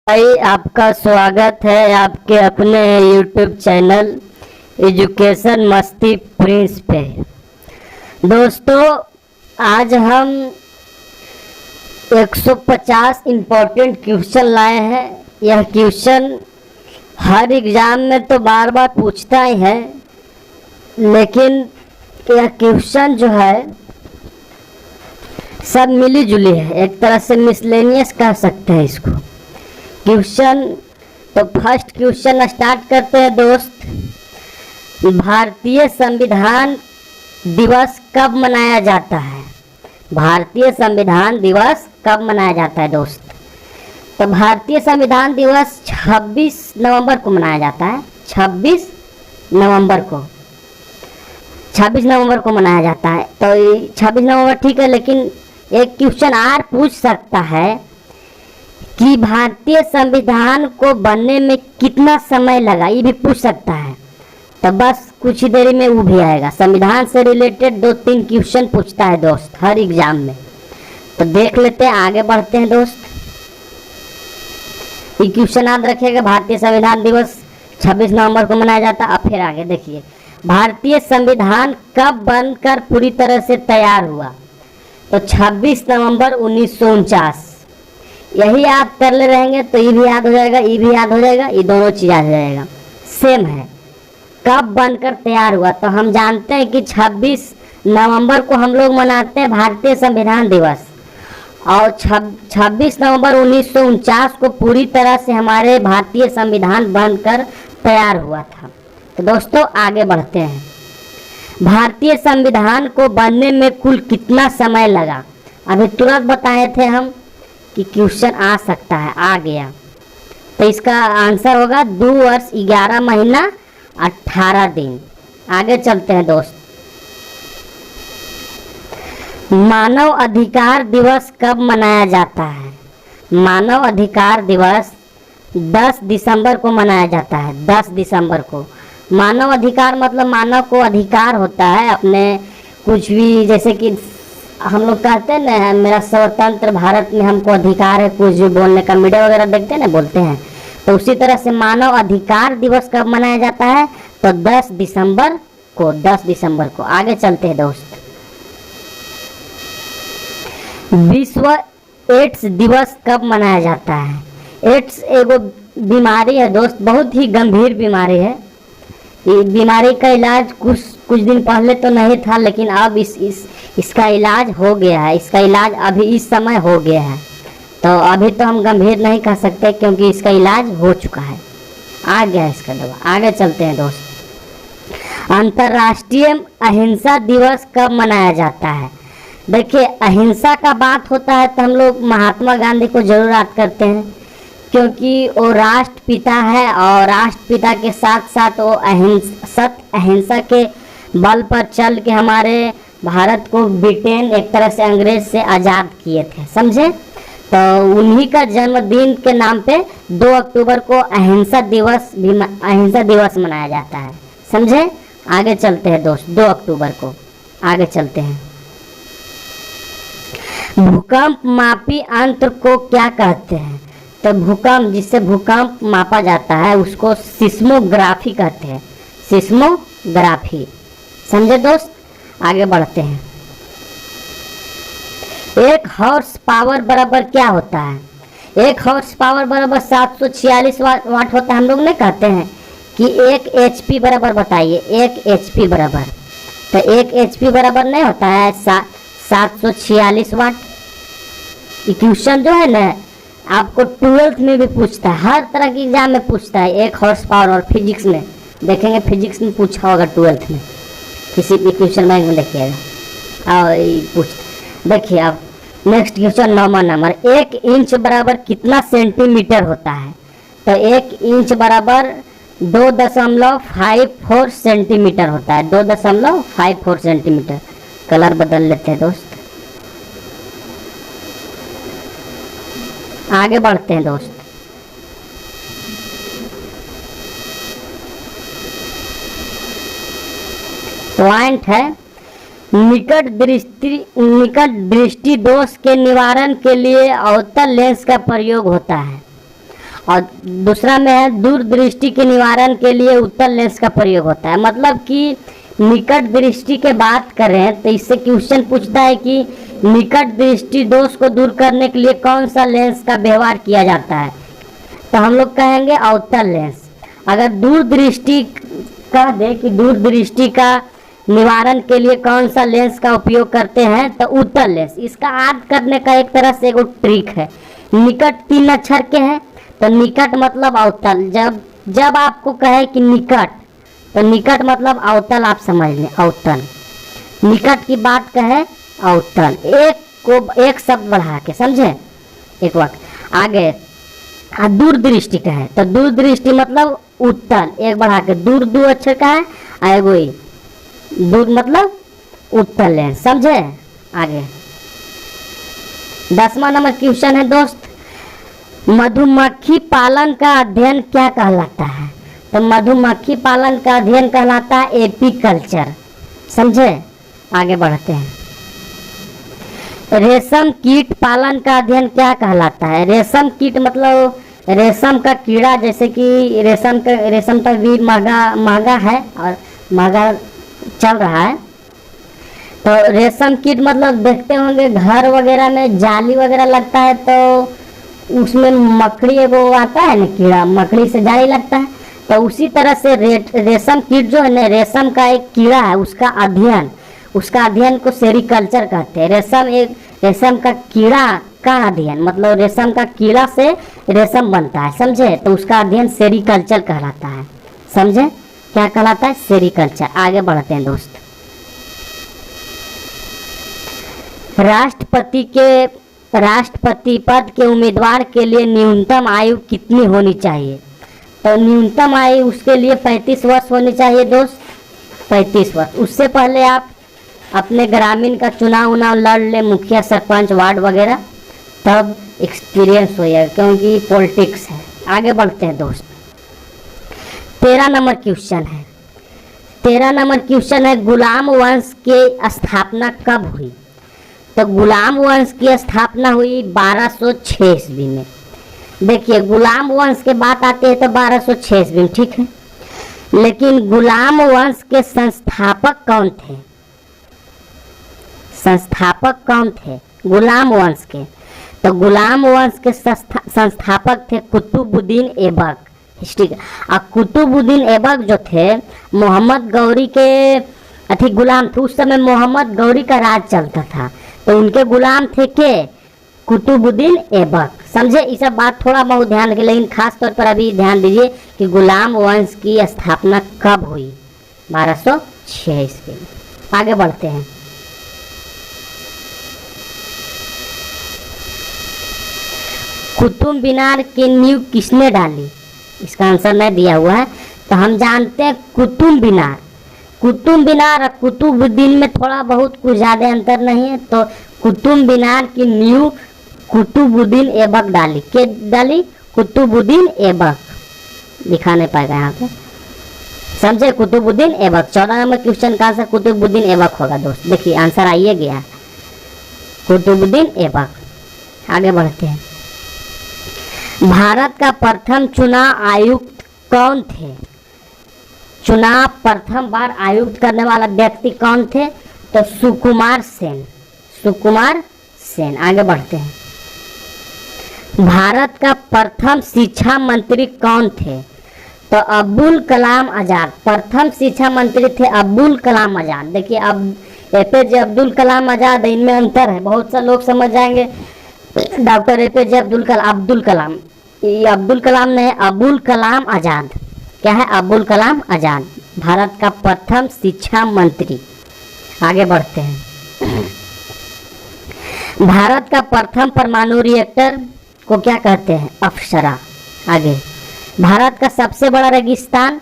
भाई आपका स्वागत है आपके अपने YouTube चैनल एजुकेशन मस्ती प्रिंस पे। दोस्तों, आज हम 150 इम्पोर्टेंट क्वेश्चन लाए हैं। यह क्वेश्चन हर एग्ज़ाम में तो बार बार पूछता ही है, लेकिन यह क्वेश्चन जो है सब मिली जुली है, एक तरह से मिसलेनियस कह सकते हैं इसको क्वेश्चन। तो फर्स्ट क्वेश्चन स्टार्ट करते हैं दोस्त। भारतीय संविधान दिवस कब मनाया जाता है? भारतीय संविधान दिवस कब मनाया जाता है दोस्त? तो भारतीय संविधान दिवस 26 नवंबर को मनाया जाता है। 26 नवंबर को 26 नवंबर को मनाया जाता है। तो 26 नवंबर ठीक है, लेकिन एक क्वेश्चन और पूछ सकता है कि भारतीय संविधान को बनने में कितना समय लगा, ये भी पूछ सकता है। तो बस कुछ ही देरी में वो भी आएगा। संविधान से रिलेटेड 2-3 क्वेश्चन पूछता है दोस्त हर एग्जाम में। तो देख लेते हैं, आगे बढ़ते हैं दोस्त। ये क्वेश्चन याद रखिएगा, भारतीय संविधान दिवस 26 नवंबर को मनाया जाता है। अब फिर आगे देखिए, भारतीय संविधान कब बनकर पूरी तरह से तैयार हुआ? तो 26 नवंबर 1949। यही याद कर ले रहेंगे तो ये भी याद हो जाएगा, ये भी याद हो जाएगा, ये दोनों चीज याद हो जाएगा, सेम है। कब बनकर तैयार हुआ? तो हम जानते हैं कि 26 नवंबर को हम लोग मनाते हैं भारतीय संविधान दिवस, और 26 नवंबर 1949 को पूरी तरह से हमारे भारतीय संविधान बनकर तैयार हुआ था। तो दोस्तों आगे बढ़ते हैं। भारतीय संविधान को बनने में कुल कितना समय लगा? अभी तुरंत बताए थे हम कि क्वेश्चन आ सकता है, आ गया। तो इसका आंसर होगा 2 वर्ष 11 महीना 18 दिन। आगे चलते हैं दोस्त। मानव अधिकार दिवस कब मनाया जाता है? मानव अधिकार दिवस 10 दिसंबर को मनाया जाता है। 10 दिसंबर को। मानव अधिकार मतलब मानव को अधिकार होता है अपने कुछ भी, जैसे कि हम लोग कहते हैं ना, मेरा स्वतंत्र भारत में हमको अधिकार है कुछ भी बोलने का, मीडिया वगैरह देखते हैं ना, बोलते हैं। तो उसी तरह से मानव अधिकार दिवस कब मनाया जाता है? तो 10 दिसंबर को। 10 दिसंबर को। आगे चलते हैं दोस्त। विश्व एड्स दिवस कब मनाया जाता है? एड्स एगो बीमारी है दोस्त, बहुत ही गंभीर बीमारी है। ये बीमारी का इलाज कुछ दिन पहले तो नहीं था, लेकिन अब इसका इलाज हो गया है। इसका इलाज अभी इस समय हो गया है। तो अभी तो हम गंभीर नहीं कह सकते क्योंकि इसका इलाज हो चुका है, आ गया इसका दवा। आगे चलते हैं दोस्त। अंतर्राष्ट्रीय अहिंसा दिवस कब मनाया जाता है? देखिए, अहिंसा का बात होता है तो हम लोग महात्मा गांधी को जरूर याद करते हैं, क्योंकि वो राष्ट्रपिता है, और राष्ट्रपिता के साथ साथ वो अहिंसा के बल पर चल के हमारे भारत को ब्रिटेन एक तरह से अंग्रेज से आज़ाद किए थे, समझे? तो उन्हीं का जन्मदिन के नाम पे 2 अक्टूबर को अहिंसा दिवस मनाया जाता है, समझे? आगे चलते हैं दोस्त। 2 अक्टूबर को आगे चलते हैं। भूकंप मापी यंत्र को क्या कहते हैं? तो भूकंप, जिससे भूकंप मापा जाता है उसको सिस्मोग्राफी कहते हैं। सिस्मोग्राफी, समझे दोस्त? आगे बढ़ते हैं। 1 हॉर्स पावर बराबर क्या होता है? 1 हॉर्स पावर बराबर 746 वाट होता है। हम लोग नहीं कहते हैं कि 1 HP बराबर, बताइए 1 HP बराबर। तो 1 HP बराबर नहीं होता है 746 वाट। ये क्वेश्चन जो है ना, आपको 12th में भी पूछता है, हर तरह के एग्जाम में पूछता है 1 हॉर्स पावर। और फिजिक्स में देखेंगे, फिजिक्स में पूछा होगा 12th में, किसी भी क्वेश्चन बैंक में देखिएगा और पूछ। देखिए अब नेक्स्ट क्वेश्चन 9वां नंबर। 1 इंच बराबर कितना सेंटीमीटर होता है? तो 1 इंच बराबर 2.54 सेंटीमीटर होता है। 2.54 सेंटीमीटर। कलर बदल लेते हैं दोस्त। आगे बढ़ते हैं दोस्त। पॉइंट है, निकट दृष्टि दोष के निवारण के लिए अवतल लेंस का प्रयोग होता है। और दूसरा में है दूरदृष्टि के निवारण के लिए उत्तल लेंस का प्रयोग होता है। मतलब कि निकट दृष्टि के बात करें तो इससे क्वेश्चन पूछता है कि निकट दृष्टि दोष को दूर करने के लिए कौन सा लेंस का व्यवहार किया जाता है, तो हम लोग कहेंगे अवतल लेंस। अगर दूरदृष्टि कह दे कि दूरदृष्टि का निवारण के लिए कौन सा लेंस का उपयोग करते हैं, तो उत्तल लेंस। इसका याद करने का एक तरह से एगो ट्रिक है। निकट 3 अक्षर के हैं, तो निकट मतलब अवतल। जब आपको कहे कि निकट, तो निकट मतलब अवतल, आप समझ लें अवतल। निकट की बात कहे अवतल, एक शब्द बढ़ा के, समझे, एक वक्त आगे। दूरदृष्टि का है तो दूरदृष्टि मतलब उत्तल, एक बढ़ा के, दूर 2 अक्षर का है, एगो दूर मतलब उत्तल है, समझे। आगे 10वां नंबर क्वेश्चन है दोस्त, मधुमक्खी पालन का अध्ययन क्या कहलाता है, तो मधुमक्खी पालन का अध्ययन कहलाता है एपीकल्चर, समझे। आगे बढ़ते हैं। रेशम कीट पालन का अध्ययन क्या कहलाता है, रेशम मतलब रेशम का कीड़ा, जैसे कि रेशम तो भी महंगा है और महंगा चल रहा है। तो रेशम कीट मतलब देखते होंगे घर वगैरह में जाली वगैरह लगता है, तो उसमें मकड़ी एगो आता है ना कीड़ा, मकड़ी से जाली लगता है। तो उसी तरह से रेशम कीट जो है ना, रेशम का एक कीड़ा है, उसका अध्ययन को सेरिकल्चर कहते हैं। रेशम का कीड़ा का अध्ययन मतलब रेशम का कीड़ा से रेशम बनता है, समझे, तो उसका अध्ययन सेरिकल्चर कहलाता है, समझे, क्या कहलाता है, सेरिकल्चर। आगे बढ़ते हैं दोस्त। राष्ट्रपति पद के उम्मीदवार के लिए न्यूनतम आयु कितनी होनी चाहिए, तो न्यूनतम आयु उसके लिए 35 वर्ष होनी चाहिए दोस्त, 35 वर्ष। उससे पहले आप अपने ग्रामीण का चुनाव लड़ ले, मुखिया सरपंच वार्ड वगैरह, तब एक्सपीरियंस हो जाएगा, क्योंकि पॉलिटिक्स है। आगे बढ़ते हैं दोस्त। 13 नंबर क्वेश्चन है गुलाम वंश की स्थापना कब हुई, तो गुलाम वंश की स्थापना हुई 1206 ईस्वी में। देखिए गुलाम वंश के बात आती है तो 1206 ईस्वी में, ठीक है, लेकिन गुलाम वंश के संस्थापक कौन थे गुलाम वंश के, तो गुलाम वंश के संस्थापक थे कुतुबुद्दीन ऐबक, हिस्ट्री। और कुतुबुद्दीन ऐबक जो थे मोहम्मद गौरी के गुलाम थे। उस समय मोहम्मद गौरी का राज चलता था, तो उनके गुलाम थे के कुतुबुद्दीन ऐबक, समझे। ये सब बात थोड़ा बहुत ध्यान रखिए, लेकिन खास तौर पर अभी ध्यान दीजिए कि गुलाम वंश की स्थापना कब हुई, 1206 ईस्वी में। आगे बढ़ते हैं। कुतुब मीनार की नींव किसने डाली, इसका आंसर नहीं दिया हुआ है, तो हम जानते हैं कुतुब मीनार और कुतुबुद्दीन में थोड़ा बहुत कुछ ज़्यादा अंतर नहीं है। तो कुतुब मीनार की नींव कुतुबुद्दीन ऐबक डाली, के डाली, कुतुबुद्दीन ऐबक, दिखा नहीं पाएगा यहाँ पे, समझे, कुतुबुद्दीन ऐबक। 14 नंबर क्वेश्चन का आंसर कुतुबुद्दीन ऐबक होगा दोस्त। देखिए आंसर आइए गया, कुतुबुद्दीन ऐबक। आगे बढ़ते हैं। भारत का प्रथम चुनाव आयुक्त कौन थे, चुनाव प्रथम बार आयुक्त करने वाला व्यक्ति कौन थे, तो सुकुमार सेन। आगे बढ़ते हैं। भारत का प्रथम शिक्षा मंत्री कौन थे, तो अब्दुल कलाम आजाद। प्रथम शिक्षा मंत्री थे अब्दुल कलाम आजाद। देखिए अब एपीजे अब्दुल कलाम आजाद, इनमें अंतर है, बहुत से लोग समझ जाएंगे डॉक्टर एपीजे अब्दुल कलाम, ये अब्दुल कलाम नहीं, अबुल कलाम आजाद। क्या है, अबुल कलाम आजाद, भारत का प्रथम शिक्षा मंत्री। आगे बढ़ते हैं। भारत का प्रथम परमाणु रिएक्टर को क्या कहते हैं, अप्सरा। आगे, भारत का सबसे बड़ा रेगिस्तान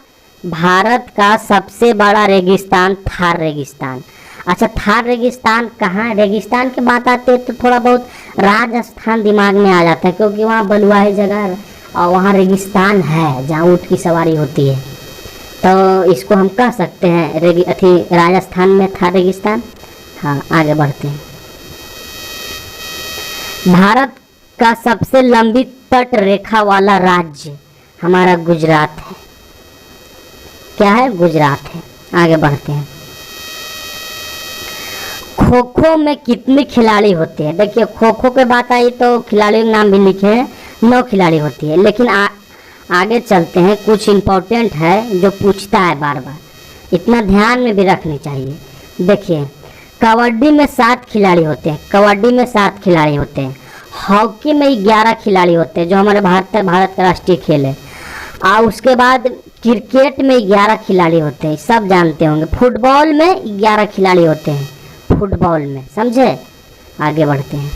थार रेगिस्तान। अच्छा, थार रेगिस्तान कहाँ है, रेगिस्तान की बात आती है तो थोड़ा बहुत राजस्थान दिमाग में आ जाता है, क्योंकि वहाँ बलुआही जगह और वहाँ रेगिस्तान है जहाँ ऊँट की सवारी होती है, तो इसको हम कह सकते हैं राजस्थान में थार रेगिस्तान। हाँ, आगे बढ़ते हैं। भारत का सबसे लंबी तट रेखा वाला राज्य हमारा गुजरात है। क्या है? गुजरात है। आगे बढ़ते हैं। खो खो में कितने खिलाड़ी होते हैं? देखिए, खो खो के बात आई तो खिलाड़ियों के नाम भी लिखे हैं, 9 खिलाड़ी होती है। लेकिन आगे चलते हैं, कुछ इम्पोर्टेंट है जो पूछता है बार बार, इतना ध्यान में भी रखनी चाहिए। देखिए, कबड्डी में 7 खिलाड़ी होते हैं, कबड्डी में 7 खिलाड़ी होते हैं। हॉकी में 11 खिलाड़ी होते हैं, जो हमारे भारत का राष्ट्रीय खेल है। और उसके बाद क्रिकेट में 11 खिलाड़ी होते हैं, सब जानते होंगे। फुटबॉल में 11 खिलाड़ी होते हैं, फुटबॉल में, समझे। आगे बढ़ते हैं।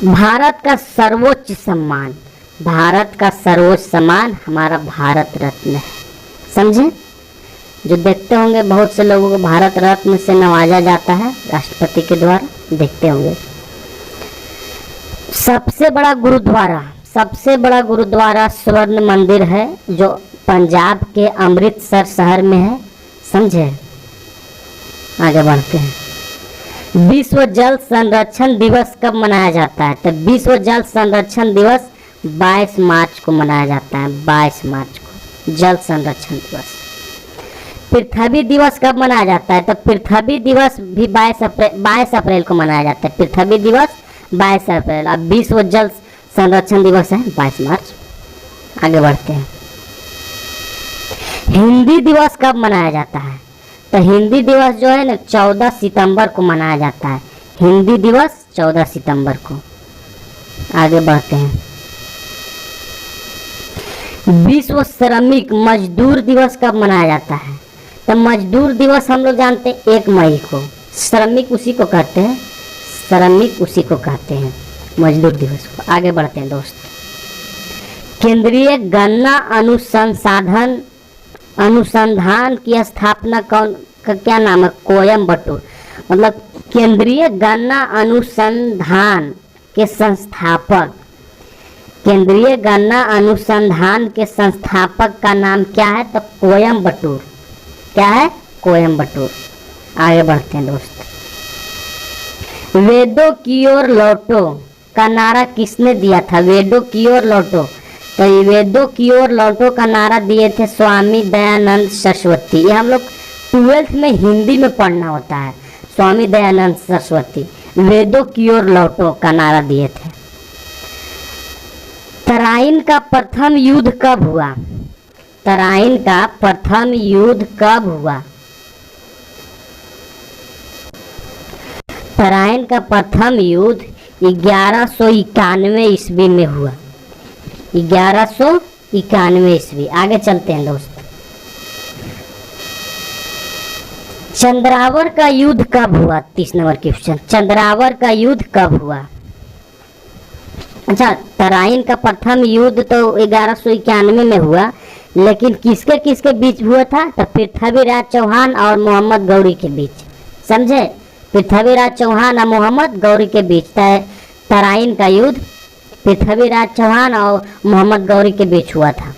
भारत का सर्वोच्च सम्मान, भारत का सर्वोच्च सम्मान हमारा भारत रत्न है, समझे। जो देखते होंगे, बहुत से लोगों को भारत रत्न से नवाजा जाता है राष्ट्रपति के द्वारा, देखते होंगे। सबसे बड़ा गुरुद्वारा स्वर्ण मंदिर है, जो पंजाब के अमृतसर शहर में है, समझे। आगे बढ़ते हैं। विश्व जल संरक्षण दिवस कब मनाया जाता है? तो विश्व जल संरक्षण दिवस 22 मार्च को मनाया जाता है, 22 मार्च को जल संरक्षण दिवस। पृथ्वी दिवस कब मनाया जाता है? तो पृथ्वी दिवस भी 22 अप्रैल को मनाया जाता है। पृथ्वी दिवस 22 अप्रैल। अब विश्व जल संरक्षण दिवस है 22 मार्च। आगे बढ़ते हैं। हिंदी दिवस कब मनाया जाता है? तो हिंदी दिवस जो है ना 14 सितंबर को मनाया जाता है। हिंदी दिवस 14 सितंबर को। आगे बढ़ते हैं। विश्व श्रमिक मजदूर दिवस कब मनाया जाता है? तो मजदूर दिवस हम लोग जानते हैं 1 मई को। श्रमिक उसी को कहते हैं, श्रमिक उसी को कहते हैं, मजदूर दिवस को। आगे बढ़ते हैं दोस्त। केंद्रीय गन्ना अनुसंधान की स्थापना कौन का क्या नाम है? कोयम्बटूर। मतलब केंद्रीय गन्ना अनुसंधान के संस्थापक, केंद्रीय गन्ना अनुसंधान के संस्थापक का नाम क्या है? तो कोयम्बटूर। क्या है? कोयम्बटूर। आगे बढ़ते हैं दोस्त। वेदों की ओर लौटो का नारा किसने दिया था? वेदों की ओर लौटो, तो ये वेदों की ओर लौटो का नारा दिए थे स्वामी दयानंद सरस्वती। ये हम लोग 12th में हिंदी में पढ़ना होता है। स्वामी दयानंद सरस्वती वेदों की ओर लौटो का नारा दिए थे। तराइन का प्रथम युद्ध कब हुआ? तराइन का प्रथम युद्ध कब हुआ? तराइन का प्रथम युद्ध 1191 ईस्वी में हुआ, 1191 ईस्वी। आगे चलते हैं दोस्त। चंद्रावर का युद्ध कब हुआ? 30 नंबर क्वेश्चन। चंद्रावर का युद्ध कब हुआ? अच्छा, तराइन का प्रथम युद्ध तो 1191 में हुआ, लेकिन किसके किसके बीच हुआ था? तो पृथ्वीराज चौहान और मोहम्मद गौरी के बीच, समझे। पृथ्वीराज चौहान और मोहम्मद गौरी के बीच तराइन का युद्ध पृथ्वीराज चौहान और मोहम्मद गौरी के बीच हुआ था।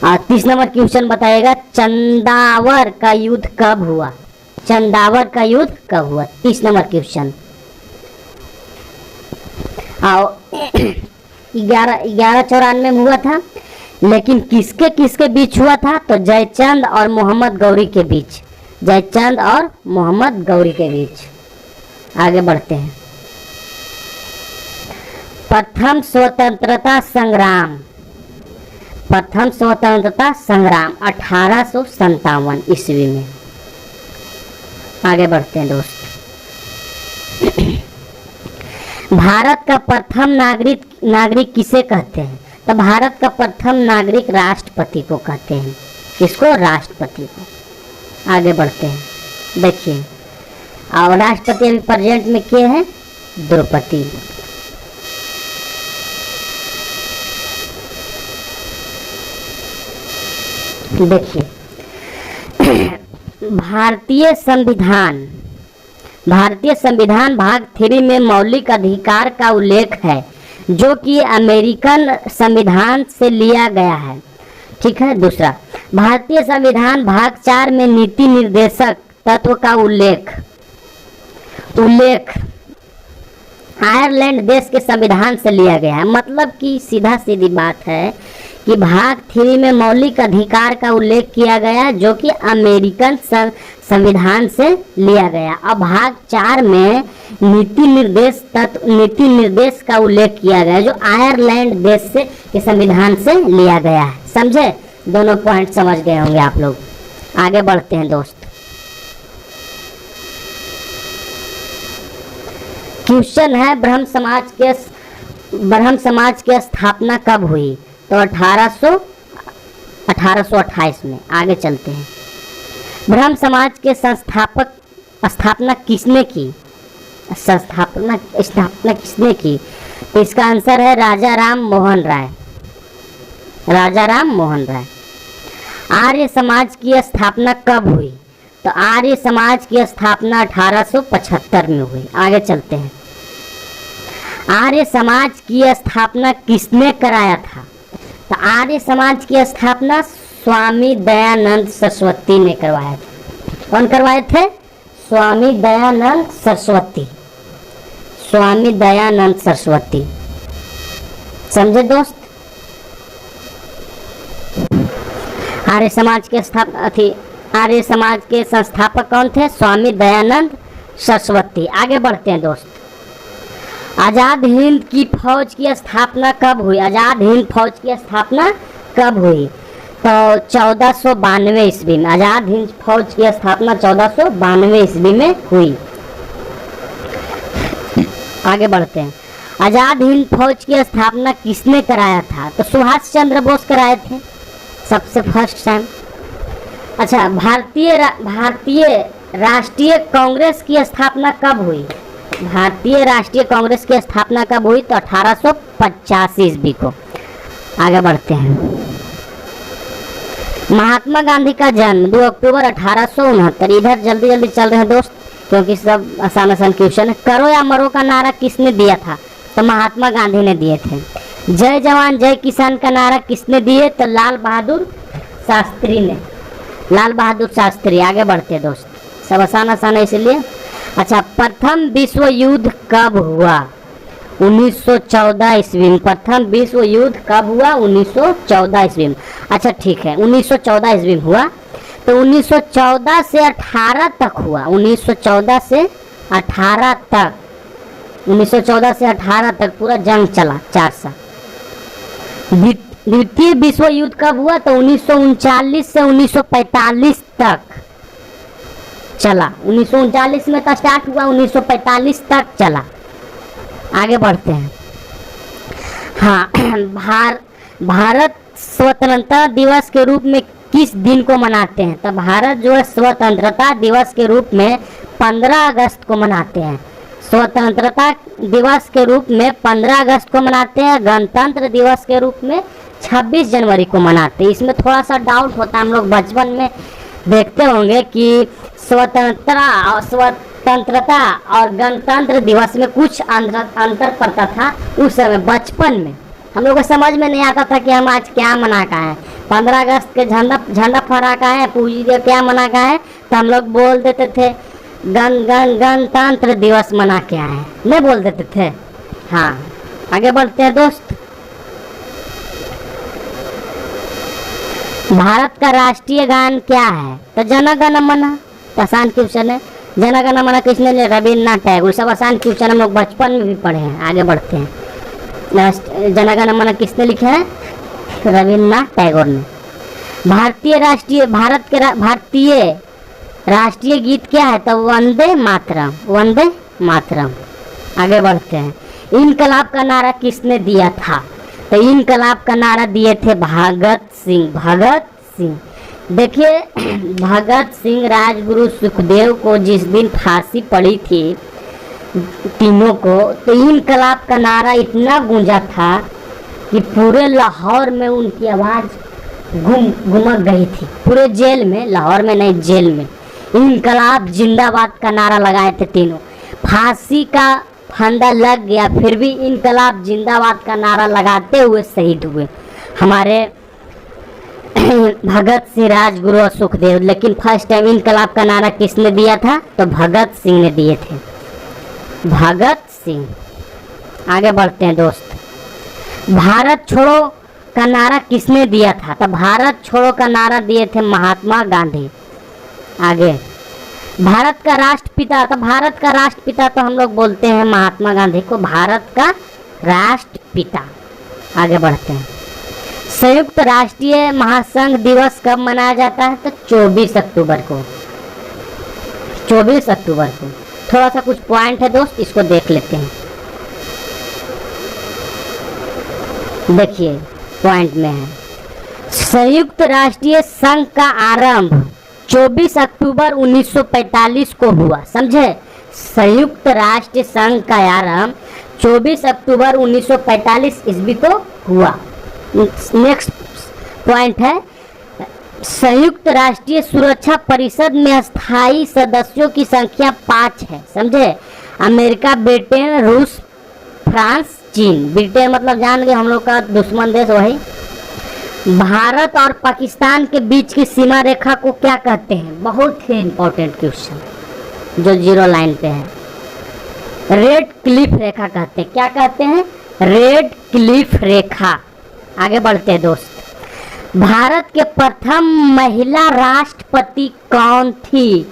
और 30 नंबर क्वेश्चन बताइएगा, चंदावर का युद्ध कब हुआ? चंदावर का युद्ध कब हुआ? 30 नंबर क्वेश्चन। और 1194 में हुआ था, लेकिन किसके किसके बीच हुआ था? तो जयचंद और मोहम्मद गौरी के बीच, जयचंद और मोहम्मद गौरी के बीच। आगे बढ़ते हैं। प्रथम स्वतंत्रता संग्राम, प्रथम स्वतंत्रता संग्राम 1857 ईस्वी में। आगे बढ़ते हैं दोस्त। भारत का प्रथम नागरिक किसे कहते हैं? तो भारत का प्रथम नागरिक राष्ट्रपति को कहते हैं। किसको? राष्ट्रपति को। आगे बढ़ते हैं। देखिए, और राष्ट्रपति अभी प्रेजेंट में के हैं? द्रौपदी। देखिए, भारतीय संविधान भाग 3 में मौलिक अधिकार का उल्लेख है, जो कि अमेरिकन संविधान से लिया गया है। ठीक है। दूसरा, भारतीय संविधान भाग 4 में नीति निर्देशक तत्व का उल्लेख आयरलैंड देश के संविधान से लिया गया है। मतलब कि सीधा सीधी बात है कि भाग 3 में मौलिक अधिकार का उल्लेख किया गया जो कि अमेरिकन संविधान से लिया गया। अब भाग 4 में नीति निर्देश का उल्लेख किया गया जो आयरलैंड देश से के संविधान से लिया गया है। समझे? दोनों पॉइंट समझ गए होंगे आप लोग। आगे बढ़ते हैं दोस्त। क्वेश्चन है ब्रह्म समाज की स्थापना कब हुई? तो 1828 में। आगे चलते हैं। ब्रह्म समाज के स्थापना किसने की? स्थापना किसने की? तो इसका आंसर है राजा राम मोहन राय। आर्य समाज की स्थापना कब हुई? तो आर्य समाज की स्थापना 1875 में हुई। आगे चलते हैं। आर्य समाज की स्थापना किसने कराया था? तो आर्य समाज की स्थापना स्वामी दयानंद सरस्वती ने करवाया था। कौन करवाए थे? स्वामी दयानंद सरस्वती। समझे दोस्त? आर्य समाज के संस्थापक कौन थे? स्वामी दयानंद सरस्वती। आगे बढ़ते हैं दोस्त। आजाद हिंद की फौज की स्थापना कब हुई? आजाद हिंद फौज की स्थापना कब हुई? तो 1492 ईस्वी में। आजाद हिंद फौज की स्थापना 1492 ईस्वी में हुई। आगे बढ़ते हैं। आजाद हिंद फौज की स्थापना किसने कराया था? तो सुभाष चंद्र बोस कराए थे सबसे फर्स्ट टाइम। अच्छा, भारतीय राष्ट्रीय कांग्रेस की स्थापना कब हुई? भारतीय राष्ट्रीय कांग्रेस की स्थापना कब हुई? तो 1885 ईस्वी को। आगे बढ़ते हैं। महात्मा गांधी का जन्म 2 अक्टूबर 1869। इधर जल्दी जल्दी चल रहे हैं दोस्त क्योंकि सब आसान क्वेश्चन है। करो या मरो का नारा किसने दिया था? तो महात्मा गांधी ने दिए थे। जय जवान जय किसान का नारा किसने दिए? तो लाल बहादुर शास्त्री। आगे बढ़ते हैं दोस्त, सब आसान है इसलिए। अच्छा, प्रथम विश्व युद्ध कब हुआ? 1914 ईस्वी में। प्रथम विश्व युद्ध कब हुआ? 1914 ईस्वी में। अच्छा ठीक है, 1914 ईस्वी में हुआ। तो 1914 से 18 तक हुआ। 1914 से 18 तक पूरा जंग चला 4 साल। द्वितीय विश्व युद्ध कब हुआ? तो 1939 से 1945 तक चला। 1939 में तो स्टार्ट हुआ, 1945 तक चला। आगे बढ़ते हैं। हाँ, भारत स्वतंत्रता दिवस के रूप में किस दिन को मनाते हैं? तो भारत जो है स्वतंत्रता दिवस के रूप में 15 अगस्त को मनाते हैं। स्वतंत्रता दिवस के रूप में 15 अगस्त को मनाते हैं। गणतंत्र दिवस के रूप में 26 जनवरी को मनाते हैं। इसमें थोड़ा सा डाउट होता है, हम लोग बचपन में देखते होंगे कि स्वतंत्रता और गणतंत्र दिवस में कुछ अंतर पड़ता था। उस समय बचपन में हम लोग को समझ में नहीं आता था कि हम आज क्या मना का है। 15 अगस्त के झंडा फहरा का है, पूजिए क्या मना का है, तो हम लोग बोल देते थे गणतंत्र दिवस मना के आए, नहीं बोल देते थे। हाँ, आगे बढ़ते हैं दोस्त। भारत का राष्ट्रीय गान क्या है? तो जन गण मन। आसान क्वेश्चन है। जन गण मन किसने लिया? रविन्द्रनाथ टैगोर। सब आसान क्वेश्चन हम लोग बचपन में भी पढ़े हैं। आगे बढ़ते हैं। जन गण मन किसने लिखा है? रविन्द्रनाथ टैगोर ने। भारतीय राष्ट्रीय गीत क्या है? तो वंदे मातरम। आगे बढ़ते हैं। इनकलाब का नारा किसने दिया था? तो इनकलाब का नारा दिए थे भगत सिंह। देखिए, भगत सिंह राजगुरु सुखदेव को जिस दिन फांसी पड़ी थी तीनों को, तो इनकलाब का नारा इतना गूंजा था कि पूरे लाहौर में उनकी आवाज़ घुमक गई थी। पूरे जेल में, लाहौर में नहीं जेल में, इनकलाब जिंदाबाद का नारा लगाए थे तीनों। फांसी का फंदा लग गया फिर भी इनकलाब जिंदाबाद का नारा लगाते हुए शहीद हुए हमारे भगत सिंह, राजगुरु और सुखदेव। लेकिन फर्स्ट टाइम इनकलाब का नारा किसने दिया था? तो भगत सिंह ने दिए थे। भगत सिंह। आगे बढ़ते हैं दोस्त। भारत छोड़ो का नारा किसने दिया था? तो भारत छोड़ो का नारा दिए थे महात्मा गांधी। आगे, भारत का राष्ट्रपिता, तो भारत का राष्ट्रपिता तो हम लोग बोलते हैं महात्मा गांधी को भारत का राष्ट्रपिता। आगे बढ़ते हैं। संयुक्त राष्ट्रीय महासंघ दिवस कब मनाया जाता है? तो 24 अक्टूबर को। 24 अक्टूबर को। थोड़ा सा कुछ पॉइंट है दोस्त, इसको देख लेते हैं। देखिए पॉइंट में है, संयुक्त राष्ट्रीय संघ का आरंभ 24 अक्टूबर 1945 को हुआ। समझे? संयुक्त राष्ट्र संघ का आरंभ 24 अक्टूबर 1945 ईस्वी को हुआ। नेक्स्ट पॉइंट है, संयुक्त राष्ट्रीय सुरक्षा परिषद में स्थायी सदस्यों की संख्या 5 है। समझे? अमेरिका, ब्रिटेन, रूस, फ्रांस, चीन। ब्रिटेन मतलब जान गए हम लोग का दुश्मन देश वही। भारत और पाकिस्तान के बीच की सीमा रेखा को क्या कहते हैं? बहुत ही इंपॉर्टेंट क्वेश्चन जो जीरो लाइन पे है। रेड क्लिफ रेखा कहते हैं। क्या कहते हैं? रेड क्लिफ रेखा। आगे बढ़ते हैं दोस्त। भारत के प्रथम महिला राष्ट्रपति कौन थी?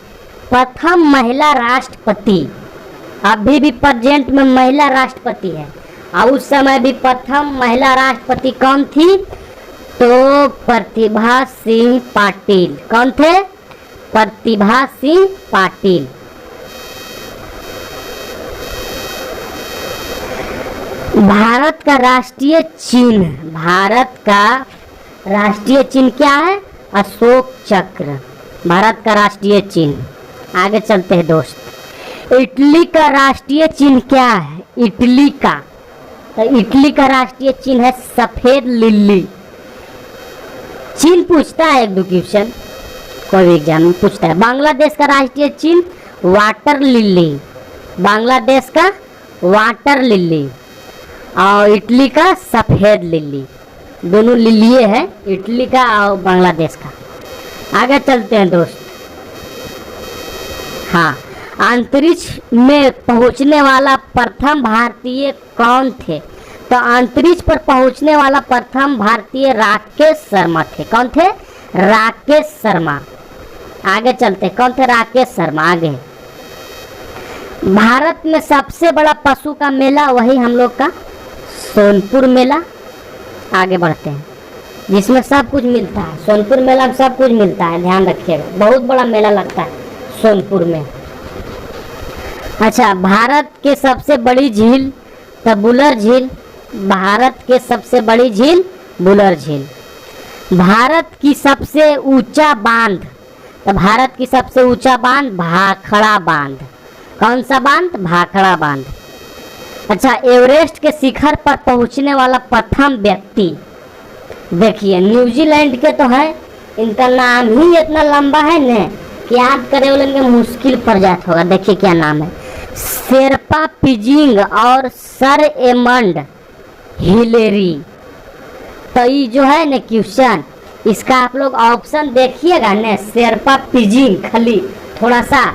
प्रथम महिला राष्ट्रपति, अभी भी प्रेजेंट में महिला राष्ट्रपति है, और उस समय भी प्रथम महिला राष्ट्रपति कौन थी? तो प्रतिभा सिंह पाटिल। कौन थे? प्रतिभा सिंह पाटिल। भारत का राष्ट्रीय चिन्ह, भारत का राष्ट्रीय चिन्ह क्या है? अशोक चक्र, भारत का राष्ट्रीय चिन्ह। आगे चलते हैं दोस्त। इटली का राष्ट्रीय चिन्ह क्या है? इटली का, तो इटली का राष्ट्रीय चिन्ह है सफेद लिल्ली। चीन पूछता है एक दो क्वेश्चन, कोई भी एग्जाम में पूछता है। बांग्लादेश का राष्ट्रीय चिन्ह वाटर लिली, बांग्लादेश का वाटर लिली, और इटली का सफेद लिली। दोनों लिलिये है, इटली का और बांग्लादेश का। आगे चलते हैं दोस्त। हाँ, अंतरिक्ष में पहुंचने वाला प्रथम भारतीय कौन थे? तो अंतरिक्ष पर पहुंचने वाला प्रथम भारतीय राकेश शर्मा थे। कौन थे? राकेश शर्मा। आगे चलते, कौन थे? राकेश शर्मा। आगे, भारत में सबसे बड़ा पशु का मेला वही हम लोग का सोनपुर मेला। आगे बढ़ते हैं, जिसमें सब कुछ मिलता है। सोनपुर मेला में सब कुछ मिलता है, ध्यान रखिएगा, बहुत बड़ा मेला लगता है सोनपुर में। अच्छा, भारत के सबसे बड़ी झील तो बुलर झील, भारत के सबसे बड़ी झील बुलर झील। भारत की सबसे ऊंचा बांध, तो भारत की सबसे ऊंचा बांध भाखड़ा बांध। कौन सा बांध? भाखड़ा बांध। अच्छा, एवरेस्ट के शिखर पर पहुंचने वाला प्रथम व्यक्ति, देखिए न्यूजीलैंड के तो है, इनका नाम ही इतना लंबा है न कि याद करे वाले मुश्किल पड़ जाता होगा। देखिए क्या नाम है, शेरपा पिजिंग और सर एमंड हिलेरी। तो ये जो है न क्वेश्चन, इसका आप लोग ऑप्शन देखिएगा न, शेरपा पिजिंग खाली थोड़ा सा,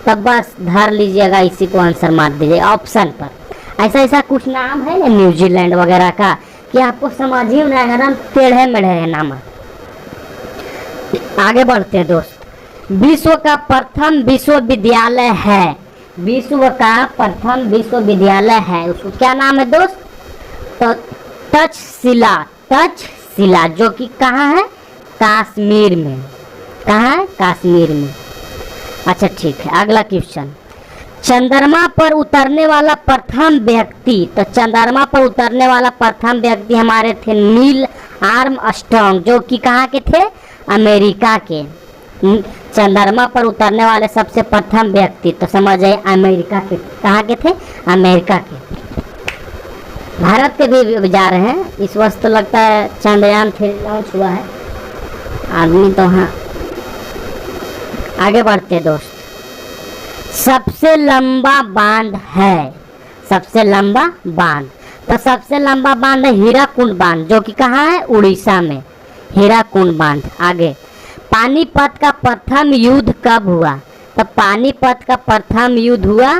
तब बस धर लीजिएगा, इसी को आंसर मार दीजिएगा ऑप्शन पर। ऐसा ऐसा कुछ नाम है न न्यूजीलैंड वगैरह का कि आपको समझ ही नहीं आएगा, टेढ़े मेढ़े है नाम। आगे बढ़ते हैं दोस्त। विश्व का प्रथम विश्वविद्यालय है, विश्व का प्रथम विश्वविद्यालय है, उसको क्या नाम है दोस्त? तो तक्षशिला, तक्षशिला, जो कि कहाँ है? कश्मीर में। कहाँ है? कश्मीर में। अच्छा ठीक है, अगला क्वेश्चन। चंद्रमा पर उतरने वाला प्रथम व्यक्ति, तो चंद्रमा पर उतरने वाला प्रथम व्यक्ति हमारे थे नील आर्मस्ट्रांग, जो कि कहाँ के थे? अमेरिका के। चंद्रमा पर उतरने वाले सबसे प्रथम व्यक्ति तो समझ जाए अमेरिका के। कहाँ के थे? अमेरिका के। भारत के भी जा रहे हैं इस वर्ष, तो लगता है चंद्रयान 3 लॉन्च हुआ है, आदमी तो हाँ। आगे बढ़ते हैं दोस्त। सबसे लंबा बांध है, सबसे लंबा बांध, तो सबसे लंबा बांध है हीराकुंड बांध, जो कि कहाँ है? उड़ीसा में, हीराकुंड बांध। आगे, पानीपत का प्रथम युद्ध कब हुआ? तो पानीपत का प्रथम युद्ध हुआ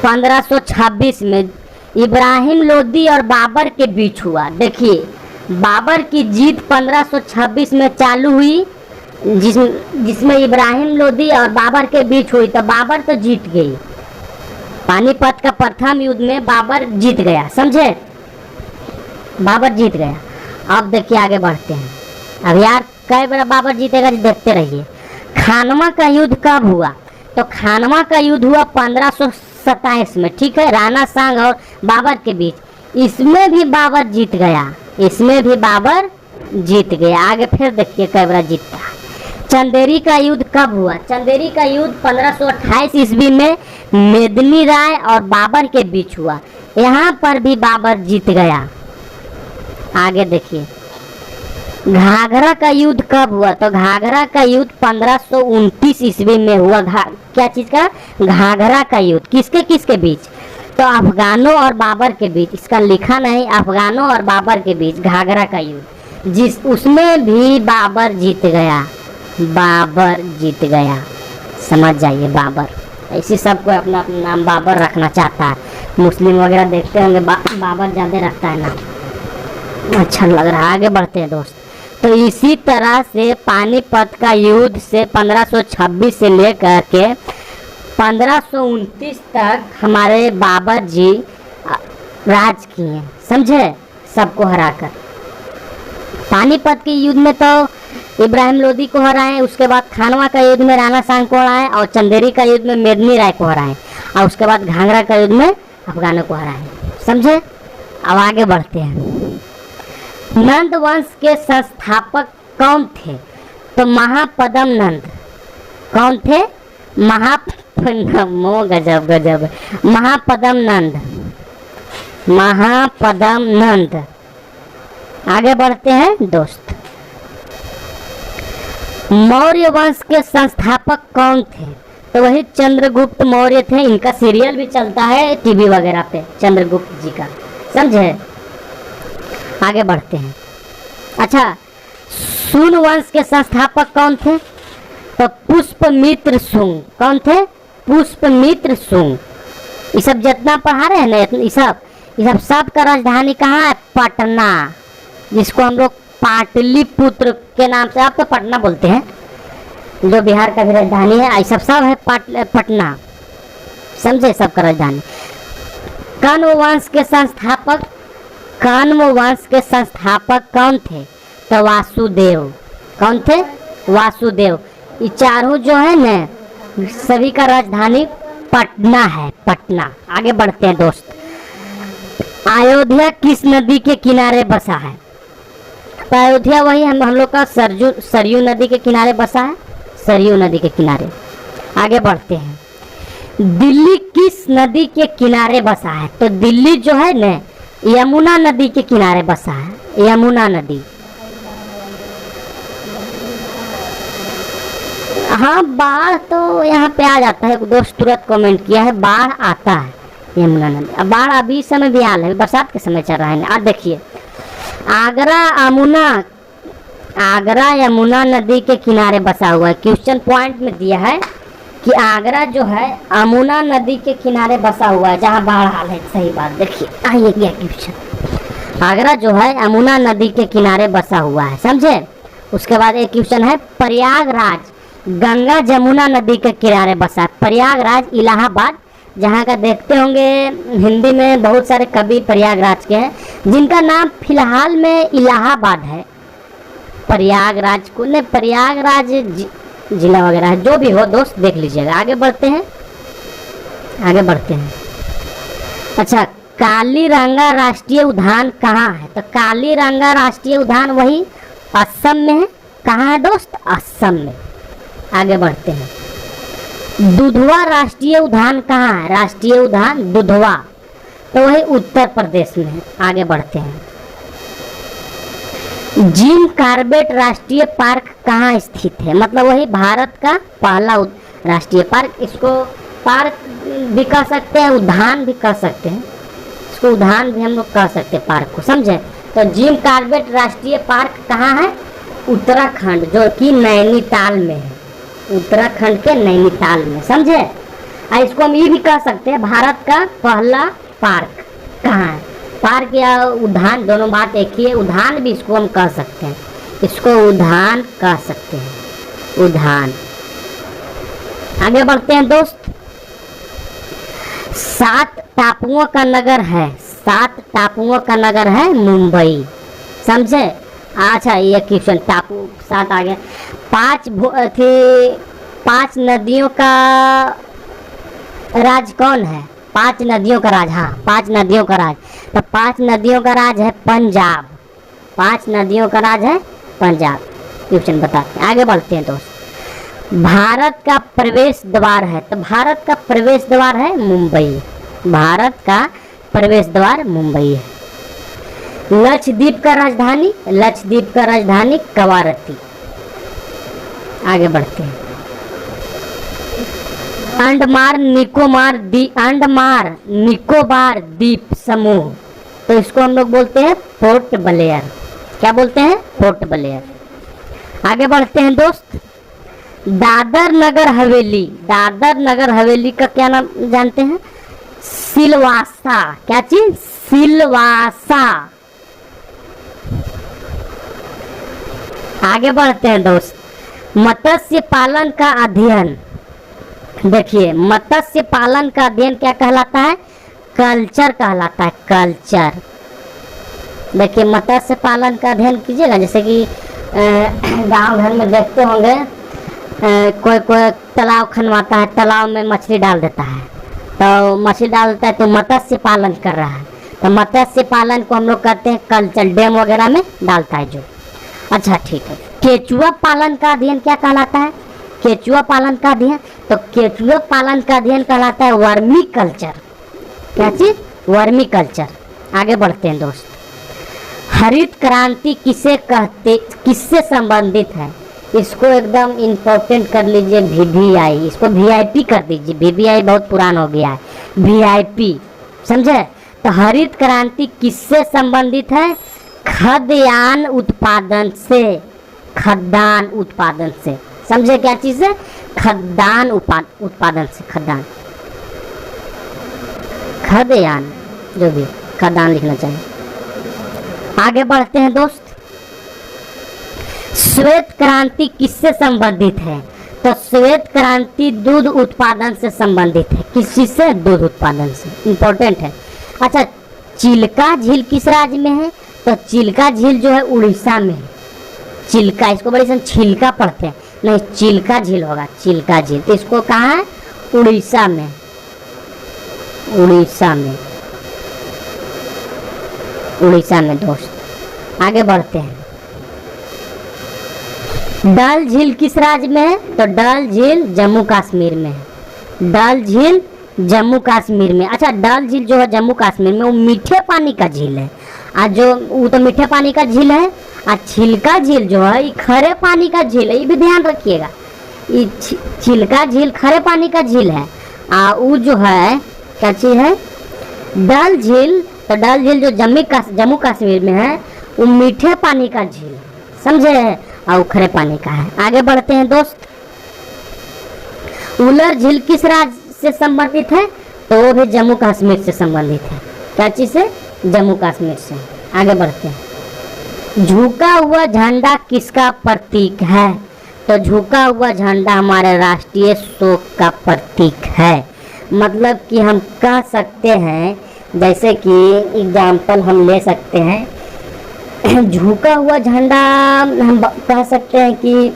1526 में इब्राहिम लोदी और बाबर के बीच हुआ। देखिए, बाबर की जीत 1526 में चालू हुई, जिसमें इब्राहिम लोदी और बाबर के बीच हुई, तो बाबर तो जीत गई। पानीपत का प्रथम युद्ध में बाबर जीत गया, समझे, बाबर जीत गया। अब देखिए आगे बढ़ते हैं। अब यार कई बार बाबर जीतेगा, देखते रहिए। खानवा का युद्ध कब हुआ? तो खानवा का युद्ध हुआ 1527 में, ठीक है, राणा सांग और बाबर के बीच। इसमें भी बाबर जीत गया, इसमें भी बाबर जीत गया। आगे फिर देखिए कई बार जीतता है। चंदेरी का युद्ध कब हुआ? चंदेरी का युद्ध 1528 ईस्वी में मेदिनी राय और बाबर के बीच हुआ। यहाँ पर भी बाबर जीत गया। आगे देखिए, घाघरा का युद्ध कब हुआ? तो घाघरा का युद्ध 1529 ईस्वी में हुआ। क्या चीज का? घाघरा का युद्ध। किसके किसके बीच? तो अफगानों और बाबर के बीच। इसका लिखा नहीं, अफगानों और बाबर के बीच घाघरा का युद्ध, उसमें भी बाबर जीत गया। बाबर जीत गया, समझ जाइए। बाबर, ऐसे सबको अपना अपना नाम बाबर रखना चाहता है। मुस्लिम वगैरह देखते होंगे बाबर ज़्यादा रखता है नाम, अच्छा लग रहा है। आगे बढ़ते हैं दोस्त। तो इसी तरह से पानीपत का युद्ध से 1526 से लेकर के 1529 तक हमारे बाबर जी राज किए, समझे, सबको हराकर। पानीपत के युद्ध में तो इब्राहिम लोदी को हराए, उसके बाद खानवा का युद्ध में राणा सांग को हराए, और चंदेरी का युद्ध में मेदिनी राय को हराए, और उसके बाद घाघरा का युद्ध में अफगानों को हराए, समझे। अब आगे बढ़ते हैं। नंद वंश के संस्थापक कौन थे? तो महापदम नंद। कौन थे? गजब गजब, महापदम नंद, महापदम नंद। आगे बढ़ते हैं दोस्त। मौर्य वंश के संस्थापक कौन थे? तो वही चंद्रगुप्त मौर्य थे। इनका सीरियल भी चलता है टीवी वगैरह पे, चंद्रगुप्त जी का, समझे। आगे बढ़ते हैं। अच्छा, सुन वंश के संस्थापक कौन थे? तो पुष्पमित्र सुंग। कौन थे? पुष्पमित्र सुंग। ये सब जितना पढ़ा रहे हैं ना, ये सब का राजधानी कहाँ है? पटना, जिसको हम लोग पाटलिपुत्र के नाम से, आप तो पटना बोलते हैं, जो बिहार का भी राजधानी है। ये सब है पटना, समझे, सबका राजधानी। कण्व वंश के संस्थापक, कण्व वंश के संस्थापक कौन थे? तो वासुदेव। कौन थे? वासुदेव। ये चारों जो है ना, सभी का राजधानी पटना है, पटना। आगे बढ़ते हैं दोस्त। अयोध्या किस नदी के किनारे बसा है? तो अयोध्या वही हम लोग का सरयू नदी के किनारे बसा है, सरयू नदी के किनारे। आगे बढ़ते हैं। दिल्ली किस नदी के किनारे बसा है? तो दिल्ली जो है ना, यमुना नदी के किनारे बसा है, यमुना नदी। हाँ, बाढ़ तो यहाँ पे आ जाता है, दोस्त तुरंत कमेंट किया है, बाढ़ आता है यमुना नदी। अब बाढ़ अभी इस समय भी आ रहा है, बरसात के समय चल रहा है। अब देखिए, आगरा यमुना नदी के किनारे बसा हुआ है। क्वेश्चन पॉइंट में दिया है कि आगरा जो है यमुना नदी के किनारे बसा हुआ है, जहाँ बाढ़ हाल है। सही बात, देखिए आइए क्या क्वेश्चन। आगरा जो है यमुना नदी के किनारे बसा हुआ है, समझे। उसके बाद एक क्वेश्चन है, प्रयागराज गंगा जमुना नदी के किनारे बसा है। प्रयागराज इलाहाबाद, जहाँ का देखते होंगे हिंदी में बहुत सारे कवि प्रयागराज के हैं, जिनका नाम फिलहाल में इलाहाबाद है। प्रयागराज को नहीं, प्रयागराज जिला वगैरह है, जो भी हो दोस्त देख लीजिएगा। आगे बढ़ते हैं, आगे बढ़ते हैं। अच्छा, कालीरंगा राष्ट्रीय उद्यान कहाँ है? तो कालीरंगा राष्ट्रीय उद्यान वही असम में है। कहाँ है दोस्त? असम में। आगे बढ़ते हैं। दुधवा राष्ट्रीय उद्यान कहाँ है? राष्ट्रीय उद्यान दुधवा, तो वही उत्तर प्रदेश में है। आगे बढ़ते हैं। जिम कॉर्बेट राष्ट्रीय पार्क कहाँ स्थित है? मतलब वही भारत का पहला राष्ट्रीय पार्क। इसको पार्क भी कह सकते हैं, उद्यान भी कह सकते हैं, इसको उद्यान भी हम लोग कह सकते हैं पार्क को, समझे। तो जिम कॉर्बेट राष्ट्रीय पार्क कहाँ है? उत्तराखंड, जो कि नैनीताल में है, उत्तराखंड के नैनीताल में, समझे। इसको हम ये भी कह सकते हैं, भारत का पहला पार्क कहाँ है? पार्क या उद्यान दोनों बात एक ही है। उद्यान भी इसको हम कह सकते हैं, इसको उद्यान कह सकते हैं, उद्यान। आगे बढ़ते हैं दोस्त। 7 टापुओं का नगर है, 7 टापुओं का नगर है मुंबई, समझे? अच्छा ये क्वेश्चन टापू 7 आ गया। 5 नदियों का राज कौन है? 5 नदियों का राज, हाँ 5 नदियों का राज। तो 5 नदियों का राज है पंजाब, 5 नदियों का राज है पंजाब। क्वेश्चन बताते हैं, आगे बढ़ते हैं दोस्त। भारत का प्रवेश द्वार है, तो भारत का प्रवेश द्वार है मुंबई, भारत का प्रवेश द्वार मुंबई है। लक्षद्वीप का राजधानी, लक्षद्वीप का राजधानी कवारत्ती। आगे बढ़ते हैं। अंडमान निकोबार द्वीप समूह, तो इसको हम लोग बोलते हैं पोर्ट ब्लेयर। क्या बोलते हैं? Port Blair. आगे बढ़ते हैं दोस्त। दादर नगर हवेली, दादर नगर हवेली का क्या नाम जानते हैं? सिलवासा। क्या चीज? सिलवासा। आगे बढ़ते हैं दोस्त। मत्स्य पालन का अध्ययन, देखिए मत्स्य पालन का अध्ययन क्या कहलाता है? कल्चर कहलाता है, कल्चर। देखिए मत्स्य पालन का अध्ययन कीजिएगा, जैसे कि गांव घर में देखते होंगे कोई कोई तालाब खनवाता है, तालाब में मछली डाल देता है, तो मछली डाल देता है तो मत्स्य पालन कर रहा है। तो मत्स्य पालन को हम लोग कहते हैं कल्चर, डैम वगैरह में डालता है जो। अच्छा ठीक है। केचुआ पालन का अध्ययन क्या कहलाता है? केचुआ पालन का अध्ययन, तो केचुआ पालन का अध्ययन कहलाता है वर्मी कल्चर। क्या चीज? Vermi culture. आगे बढ़ते हैं दोस्त। हरित क्रांति किसे कहते, किससे संबंधित है? इसको एकदम इम्पोर्टेंट कर लीजिए, VVI, इसको VIP कर दीजिए, VVI बहुत पुराना हो गया है, VIP, समझे? तो हरित क्रांति किससे संबंधित है? खाद्यान्न उत्पादन से, खाद्यान्न उत्पादन से, समझे? क्या चीज है? खाद्यान्न उत्पादन से, खाद्यान्न, खाद्यान्न, जो भी खाद्यान्न लिखना चाहिए। आगे बढ़ते हैं दोस्त। श्वेत क्रांति किससे संबंधित है? तो श्वेत क्रांति दूध उत्पादन से संबंधित है। किस चीज से? दूध उत्पादन से, इंपॉर्टेंट है। अच्छा चिल्का झील किस राज्य में है? तो चिल्का झील जो है उड़ीसा में है। चिल्का, इसको बड़े सन छिलका पढ़ते हैं, नहीं चिल्का झील होगा, चिल्का झील। तो इसको कहाँ है? उड़ीसा में, उड़ीसा में, उड़ीसा में दोस्त। आगे बढ़ते हैं। डल झील किस राज्य में है? तो डल झील जम्मू कश्मीर में है, डल झील जम्मू कश्मीर में। अच्छा डल झील जो है जम्मू कश्मीर में, वो मीठे पानी का झील है, और जो वो तो मीठे पानी का झील है, और छिलका झील जो है ये खरे पानी का झील है, ये भी ध्यान रखिएगा। ये छिलका झील खरे पानी का झील है, और वो जो है क्या चीज है? डल झील। तो डल झील जो जम्मू कश्मीर में है वो मीठे पानी का झील है, समझे? और खरे पानी का है। आगे बढ़ते हैं दोस्त। उलर झील किस राज्य से संबंधित है? तो वो भी जम्मू कश्मीर से संबंधित है। क्या चीज से? जम्मू कश्मीर से। आगे बढ़ते हैं। झुका हुआ झंडा किसका प्रतीक है? तो झुका हुआ झंडा हमारे राष्ट्रीय शोक का प्रतीक है। मतलब कि हम कह सकते हैं, जैसे कि एग्जाम्पल हम ले सकते हैं, झुका हुआ झंडा हम कह सकते हैं कि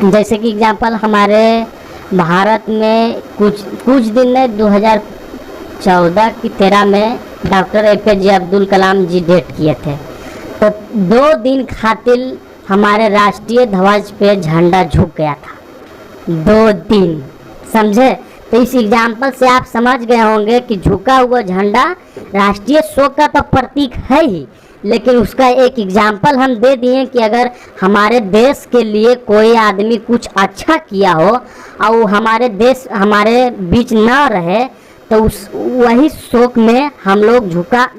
जैसे कि एग्जाम्पल हमारे भारत में कुछ दिन में 2014 की 13 में डॉक्टर APJ अब्दुल कलाम जी डेट किए थे, तो 2 दिन खातिर हमारे राष्ट्रीय ध्वज पे झंडा झुक गया था, 2 दिन, समझे? तो इस एग्जाम्पल से आप समझ गए होंगे कि झुका हुआ झंडा राष्ट्रीय शोक का तो प्रतीक है ही, लेकिन उसका एक एग्जाम्पल हम दे दिए कि अगर हमारे देश के लिए कोई आदमी कुछ अच्छा किया हो और वो हमारे बीच ना रहे, तो उस वही शोक में हम लोग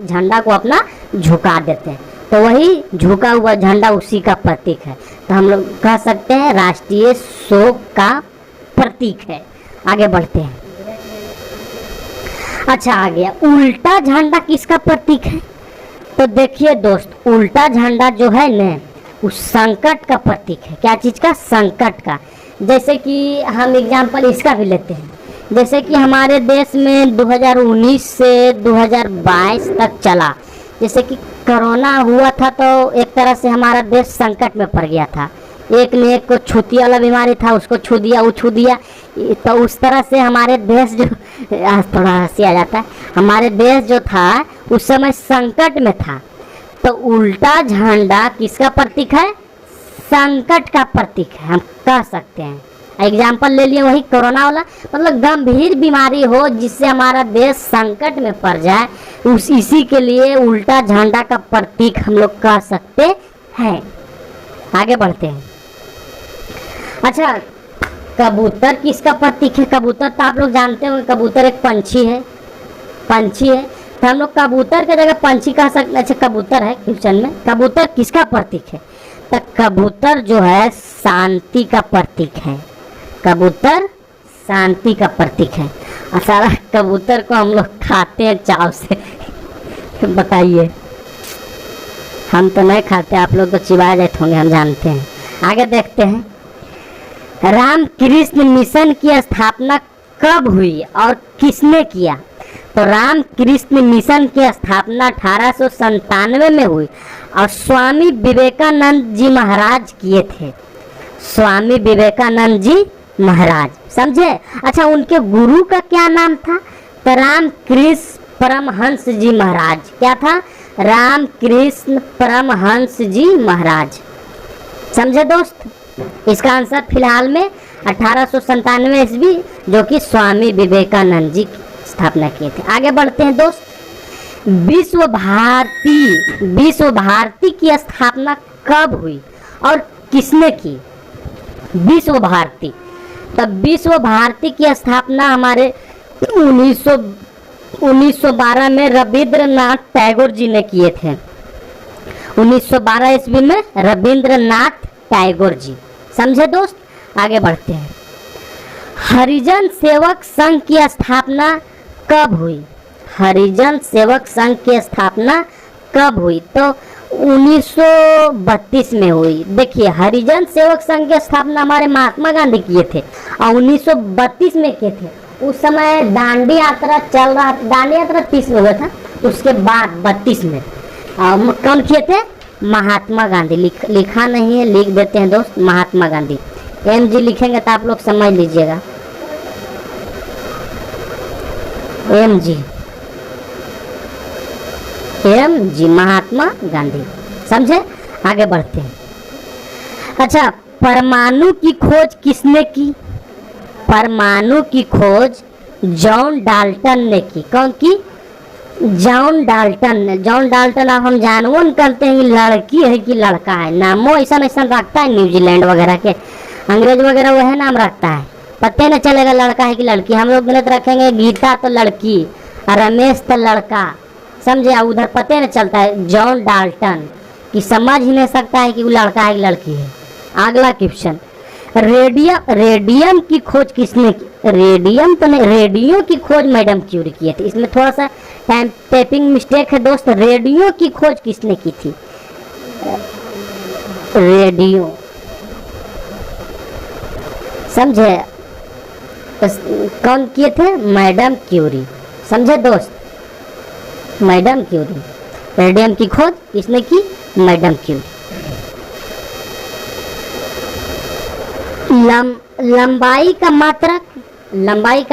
झंडा को अपना झुका देते हैं। तो वही झुका हुआ झंडा उसी का प्रतीक है। तो हम लोग कह सकते हैं राष्ट्रीय शोक का प्रतीक है। आगे बढ़ते हैं। अच्छा आ गया, उल्टा झंडा किसका प्रतीक है? तो देखिए दोस्त, उल्टा झंडा जो है न, उस संकट का प्रतीक है। क्या चीज़ का? संकट का। जैसे कि हम एग्जाम्पल इसका भी लेते हैं, जैसे कि हमारे देश में 2019 से 2022 तक चला, जैसे कि कोरोना हुआ था, तो एक तरह से हमारा देश संकट में पड़ गया था। एक ने एक को छूती वाला बीमारी था, उसको छू दिया, वो छू दिया, तो उस तरह से हमारे देश जो, आज थोड़ा हंसी आ जाता है, हमारे देश जो था उस समय संकट में था। तो उल्टा झंडा किसका प्रतीक है? संकट का प्रतीक है, हम कह सकते हैं। एग्जाम्पल ले लिए वही कोरोना वाला, मतलब गंभीर बीमारी हो जिससे हमारा देश संकट में पड़ जाए, उस इसी के लिए उल्टा झंडा का प्रतीक हम लोग कह सकते हैं। आगे बढ़ते हैं। अच्छा, कबूतर किसका प्रतीक है? कबूतर तो आप लोग जानते होंगे, कबूतर एक पंछी है, पंछी है, तो हम लोग कबूतर की जगह पंछी कह सकते। अच्छा, कबूतर है क्वेश्चन में, कबूतर किसका प्रतीक है? तो कबूतर जो है शांति का प्रतीक है, कबूतर शांति का प्रतीक है। और सारा कबूतर को हम लोग खाते हैं चाव से बताइए, हम तो नहीं खाते, आप लोग तो चिबाए जाते होंगे, हम जानते हैं। आगे देखते हैं, रामकृष्ण मिशन की स्थापना कब हुई और किसने किया? तो रामकृष्ण मिशन की स्थापना 1897 में हुई और स्वामी विवेकानंद जी महाराज किए थे, स्वामी विवेकानंद जी महाराज, समझे। अच्छा, उनके गुरु का क्या नाम था? तो रामकृष्ण परमहंस जी महाराज। क्या था? रामकृष्ण परमहंस जी महाराज, समझे दोस्त। इसका आंसर फिलहाल में 1897 ईस्वी, जो कि स्वामी विवेकानंद जी स्थापना किए थे। आगे बढ़ते हैं दोस्त, विश्व भारती की स्थापना कब हुई और किसने की? विश्व भारती, तब विश्व भारती की स्थापना हमारे 1912 में रविंद्रनाथ टैगोर जी ने किए थे। 1912 ईस्वी में रविंद्रनाथ टैगोर जी, समझे दोस्त। आगे बढ़ते हैं, हरिजन सेवक संघ की स्थापना कब हुई? हरिजन सेवक संघ की स्थापना कब हुई? तो 1932 में हुई। देखिए, हरिजन सेवक संघ की स्थापना हमारे महात्मा गांधी किए थे और 1932 में किए थे। उस समय दांडी यात्रा चल रहा था, दांडी यात्रा 30 में हुआ था, उसके बाद 32 में कौन किए थे? महात्मा गांधी। लिखा नहीं है, लिख देते हैं दोस्त, महात्मा गांधी। MG लिखेंगे तो आप लोग समझ लीजिएगा, MG महात्मा गांधी, समझे। आगे बढ़ते हैं। अच्छा, परमाणु की खोज किसने की? परमाणु की खोज जॉन डाल्टन ने की। कौन की? जॉन डाल्टन ने। जॉन डाल्टन अब हम जानवर करते हैं लड़की है कि लड़का है, नामों ऐसा ऐसा रखता है, न्यूजीलैंड वगैरह के अंग्रेज वगैरह वह नाम रखता है, पता न चलेगा लड़का है कि लड़की। हम लोग गलत रखेंगे, गीता तो लड़की और रमेश तो लड़का, समझे। उधर पता न चलता है जॉन डाल्टन कि समझ ही नहीं सकता है कि वो लड़का है कि लड़की है। अगला क्वेश्चन, रेडियम की खोज किसने की? रेडियम तो नहीं, रेडियो की खोज मैडम क्यूरी किए थे। इसमें थोड़ा सा टाइपिंग मिस्टेक है दोस्त। रेडियो की खोज किसने की थी? रेडियो, समझे। कौन किए थे? मैडम क्यूरी, समझे दोस्त, मैडम क्यूरी। रेडियम की खोज किसने की? Madam Curie. लंबाई का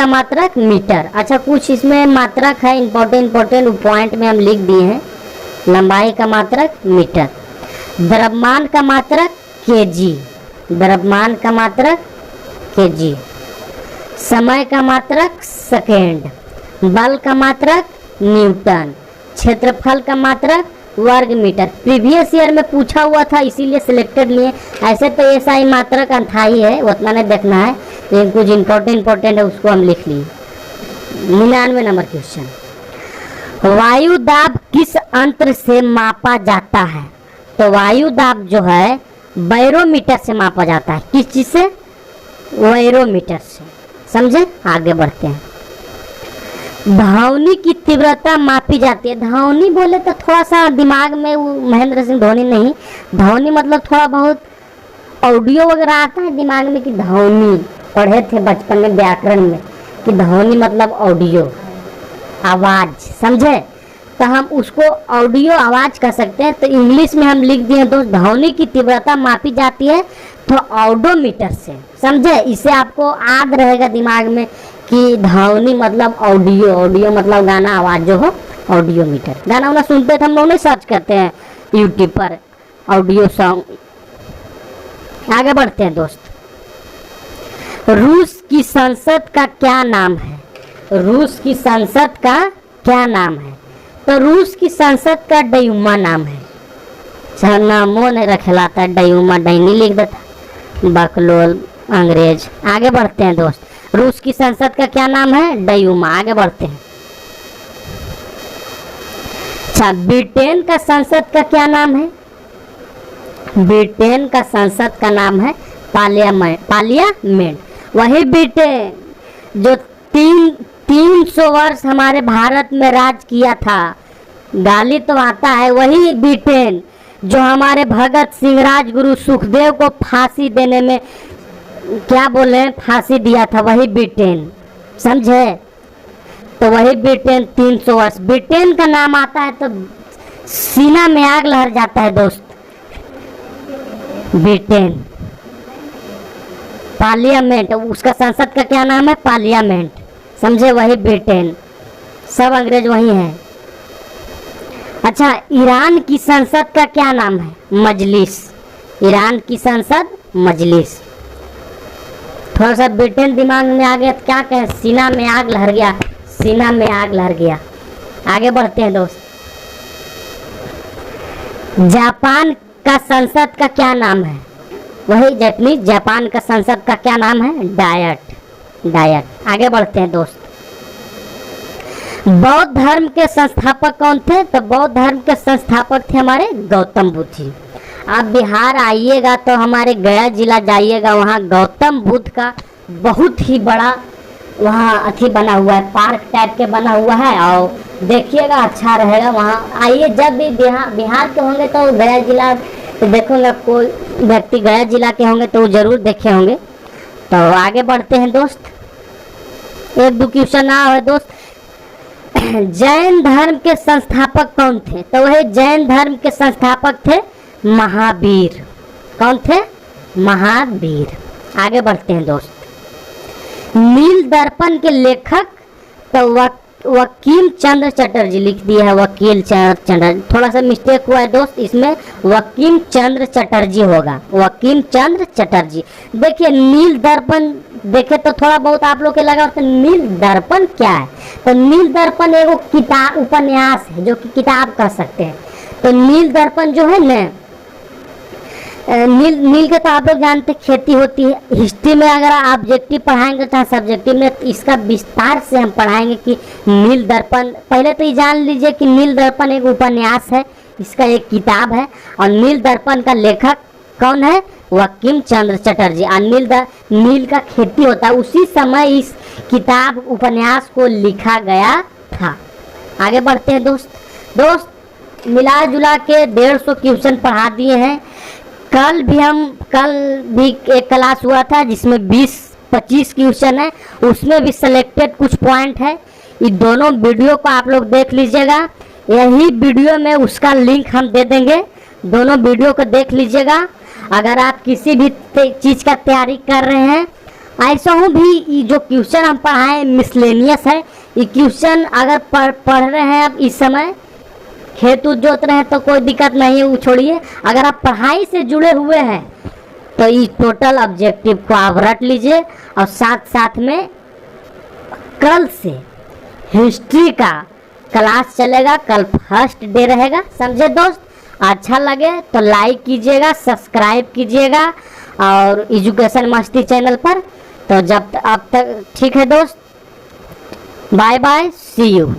मात्रक मीटर। अच्छा, कुछ इसमें मात्रक है इम्पोर्टेंट पॉइंट में हम लिख दिए हैं। लंबाई का मात्रक मीटर, द्रव्यमान का मात्रक केजी, द्रव्यमान का मात्रक केजी, समय का मात्रक सेकेंड, बल का मात्रक न्यूटन, क्षेत्रफल का मात्रक वर्ग मीटर। प्रीवियस ईयर में पूछा हुआ था इसीलिए सिलेक्टेड लिए। ऐसे तो ऐसा ही मात्रक अनथाई है, उतना नहीं देखना है, लेकिन कुछ इम्पोर्टेंट है उसको हम लिख लिए। 99 नंबर क्वेश्चन, वायु दाब किस यंत्र से मापा जाता है? तो वायु दाब जो है बैरोमीटर से मापा जाता है। किस चीज से? बैरोमीटर से, समझे। आगे बढ़ते हैं, ध्वनि की तीव्रता मापी जाती है। ध्वनि बोले तो थोड़ा सा दिमाग में वो महेंद्र सिंह धोनी नहीं, ध्वनि मतलब थोड़ा बहुत ऑडियो वगैरह आता है दिमाग में कि ध्वनि, पढ़े थे बचपन में व्याकरण में कि ध्वनि मतलब ऑडियो, आवाज, समझे। तो हम उसको ऑडियो आवाज कह सकते हैं। तो इंग्लिश में हम लिख दिए दोस्त, ध्वनि की तीव्रता मापी जाती है तो ऑडोमीटर से, समझे। इसे आपको याद रहेगा दिमाग में कि ध्वनि मतलब ऑडियो, ऑडियो मतलब गाना, आवाज जो हो, ऑडियोमीटर। गाना वाना सुनते थे हम लोग, नहीं सर्च करते हैं यूट्यूब पर ऑडियो सॉन्ग। आगे बढ़ते हैं दोस्त। रूस की संसद का क्या नाम है? रूस की संसद का क्या नाम है? तो रूस की संसद का डयूमा नाम है। नामों ने रखलाता, डयूमा डैनी लिख देता, बकलोल अंग्रेज। आगे बढ़ते हैं दोस्त। रूस की संसद का क्या नाम है? डयूमा। आगे बढ़ते हैं। अच्छा, ब्रिटेन का संसद का क्या नाम है? ब्रिटेन का संसद का नाम है पार्लियामेंट। वही ब्रिटेन जो 300 वर्ष हमारे भारत में राज किया था, गाली तो आता है। वही ब्रिटेन जो हमारे भगत सिंह, राजगुरु सुखदेव को फांसी देने में, क्या बोले, फांसी दिया था, वही ब्रिटेन, समझे। तो वही ब्रिटेन 300 वर्ष। ब्रिटेन का नाम आता है तो सीना में आग लहर जाता है दोस्त। ब्रिटेन, पार्लियामेंट, उसका संसद का क्या नाम है? पार्लियामेंट, समझे। वही ब्रिटेन, सब अंग्रेज वही हैं। अच्छा, ईरान की संसद का क्या नाम है? मजलिस। ईरान की संसद मजलिस। थोड़ा सा ब्रिटेन दिमाग में आ गया तो क्या कहें, सीना में आग लहर गया, सीना में आग लहर गया। आगे बढ़ते हैं दोस्त। जापान का संसद का क्या नाम है? वही जापानीज, जापान का संसद का क्या नाम है? डायट। आगे बढ़ते हैं दोस्त। बौद्ध धर्म के संस्थापक कौन थे? तो बौद्ध धर्म के संस्थापक थे हमारे गौतम बुद्ध जी। आप बिहार आइएगा तो हमारे गया जिला जाइएगा, वहाँ गौतम बुद्ध का बहुत ही बड़ा वहाँ अथी बना हुआ है, पार्क टाइप के बना हुआ है, और देखिएगा, अच्छा रहेगा। वहाँ आइए, जब भी बिहार के होंगे तो गया जिला तो देखूँगा, कोई व्यक्ति गया जिला के होंगे तो वो जरूर देखे होंगे। तो आगे बढ़ते हैं दोस्त। एक दो क्वेश्चन आ है दोस्त। जैन धर्म के संस्थापक कौन थे? तो वही जैन धर्म के संस्थापक थे महावीर। कौन थे? महावीर। आगे बढ़ते हैं दोस्त। नील दर्पण के लेखक तो वकील चंद्र चटर्जी लिख दिया है, वकील चंद्र, थोड़ा सा मिस्टेक हुआ है दोस्त, इसमें वकील चंद्र चटर्जी होगा, वकील चंद्र चटर्जी। देखिए नील दर्पण देखे तो थोड़ा बहुत आप लोग के लगा तो नील दर्पण क्या है? तो नील दर्पण एगो किताब, उपन्यास है, जो कि किताब कह सकते हैं। तो नील दर्पण जो है ना, नील के तो आप लोग जानते खेती होती है। हिस्ट्री में अगर ऑब्जेक्टिव पढ़ाएंगे चाहे सब्जेक्टिव में, तो इसका विस्तार से हम पढ़ाएंगे कि नील दर्पण, पहले तो ये जान लीजिए कि नील दर्पण एक उपन्यास है, इसका एक किताब है, और नील दर्पण का लेखक कौन है? वकील चंद्र चटर्जी। और नील का खेती होता है, उसी समय इस किताब उपन्यास को लिखा गया था। आगे बढ़ते हैं दोस्त। मिला जुला के 150 क्वेश्चन पढ़ा दिए हैं। कल भी एक क्लास हुआ था जिसमें 20-25 क्वेश्चन है, उसमें भी सिलेक्टेड कुछ पॉइंट है। ये दोनों वीडियो को आप लोग देख लीजिएगा, यही वीडियो में उसका लिंक हम दे देंगे, दोनों वीडियो को देख लीजिएगा। अगर आप किसी भी चीज़ का तैयारी कर रहे हैं, ऐसा हूँ भी जो क्वेश्चन हम पढ़ाएं मिसलेनियस है, ये क्वेश्चन अगर पढ़ रहे हैं आप इस समय, खेत जोत रहे हैं तो कोई दिक्कत नहीं है, वो छोड़िए। अगर आप पढ़ाई से जुड़े हुए हैं तो इस टोटल ऑब्जेक्टिव को आप रट लीजिए, और साथ साथ में कल से हिस्ट्री का क्लास चलेगा, कल फर्स्ट डे रहेगा, समझे दोस्त। अच्छा लगे तो लाइक कीजिएगा, सब्सक्राइब कीजिएगा और एजुकेशन मस्ती चैनल पर। तो अब तक ठीक है दोस्त, बाय बाय, सी यू।